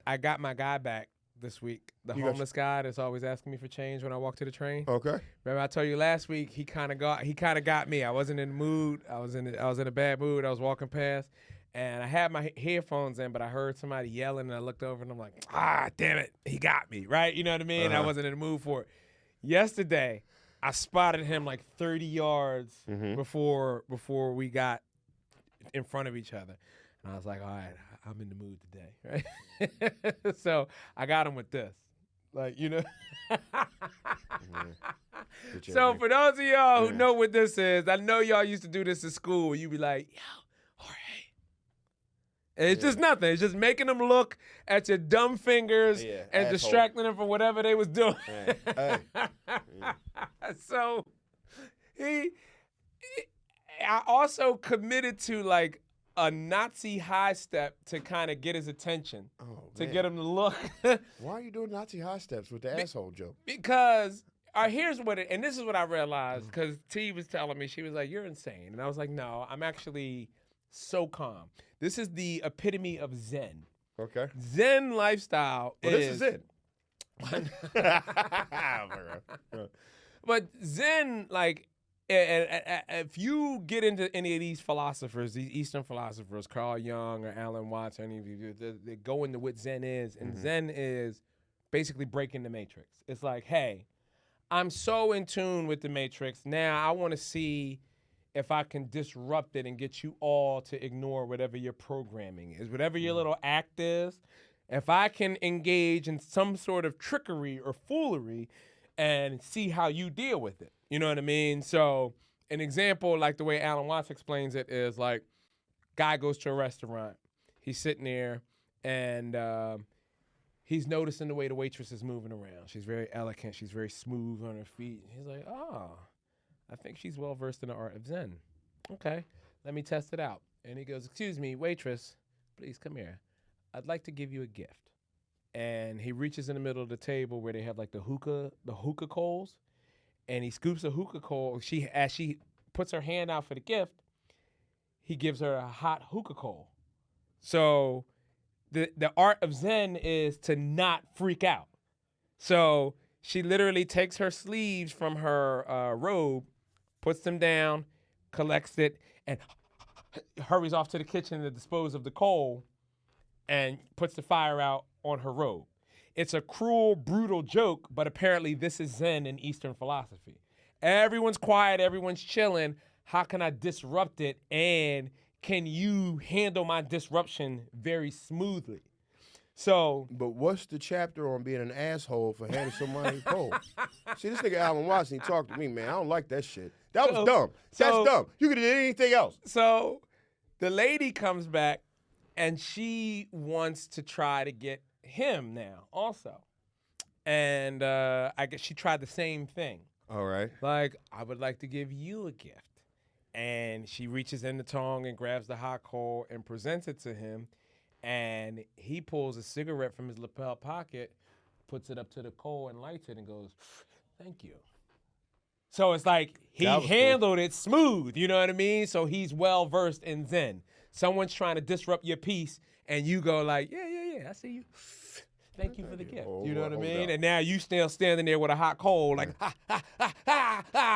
I got my guy back this week. The homeless guy that's always asking me for change when I walk to the train. Okay. Remember I told you last week he kind of got me. I wasn't in the mood. I was in a bad mood. I was walking past, and I had my headphones in, but I heard somebody yelling, and I looked over, and I'm like, damn it, he got me, right? You know what I mean? I wasn't in the mood for it. Yesterday, I spotted him like 30 yards before we got in front of each other. And I was like, all right, I'm in the mood today, right? So I got him with this. Like, you know. So for those of y'all who know what this is, I know y'all used to do this in school. You'd be like, yo, Jorge. And it's just nothing. It's just making them look at your dumb fingers and distracting them from whatever they was doing. So I also committed to like a Nazi high step to kind of get his attention, get him to look. Why are you doing Nazi high steps with the asshole joke? Because here's what and this is what I realized, because T was telling me, she was like, you're insane. And I was like, no, I'm actually so calm. This is the epitome of Zen. Okay. Zen lifestyle this is it. But Zen, like, if you get into any of these philosophers, these Eastern philosophers, Carl Jung or Alan Watts, or any of you, they go into what Zen is, and Zen is basically breaking the matrix. It's like, hey, I'm so in tune with the matrix, now I want to see if I can disrupt it and get you all to ignore whatever your programming is, whatever your little act is. If I can engage in some sort of trickery or foolery and see how you deal with it. You know what I mean? So an example, like the way Alan Watts explains it, is like, guy goes to a restaurant. He's sitting there, and he's noticing the way the waitress is moving around. She's very elegant. She's very smooth on her feet. He's like, I think she's well-versed in the art of Zen. Okay, let me test it out. And he goes, excuse me, waitress, please come here. I'd like to give you a gift. And he reaches in the middle of the table where they have like the hookah coals, and he scoops a hookah coal. As she puts her hand out for the gift, he gives her a hot hookah coal. So the art of Zen is to not freak out. So she literally takes her sleeves from her robe, puts them down, collects it, and hurries off to the kitchen to dispose of the coal, and puts the fire out on her robe. It's a cruel, brutal joke, but apparently this is Zen in Eastern philosophy. Everyone's quiet, everyone's chilling. How can I disrupt it, and can you handle my disruption very smoothly? So, but what's the chapter on being an asshole for handing somebody cold? See, this nigga Alan Watson, he talked to me, man. I don't like that shit. That was dumb. That's dumb. You could have did anything else. So the lady comes back, and she wants to try to get him now also. And I guess she tried the same thing. All right. Like, I would like to give you a gift. And she reaches in the tongue and grabs the hot coal and presents it to him. And he pulls a cigarette from his lapel pocket, puts it up to the coal and lights it and goes, thank you. So it's like he handled it smooth, you know what I mean? So he's well-versed in Zen. Someone's trying to disrupt your peace, and you go like, yeah, I see you. Thank you for the gift. You know what I mean? And now you still standing there with a hot coal like, ha, ha, ha, ha, ha.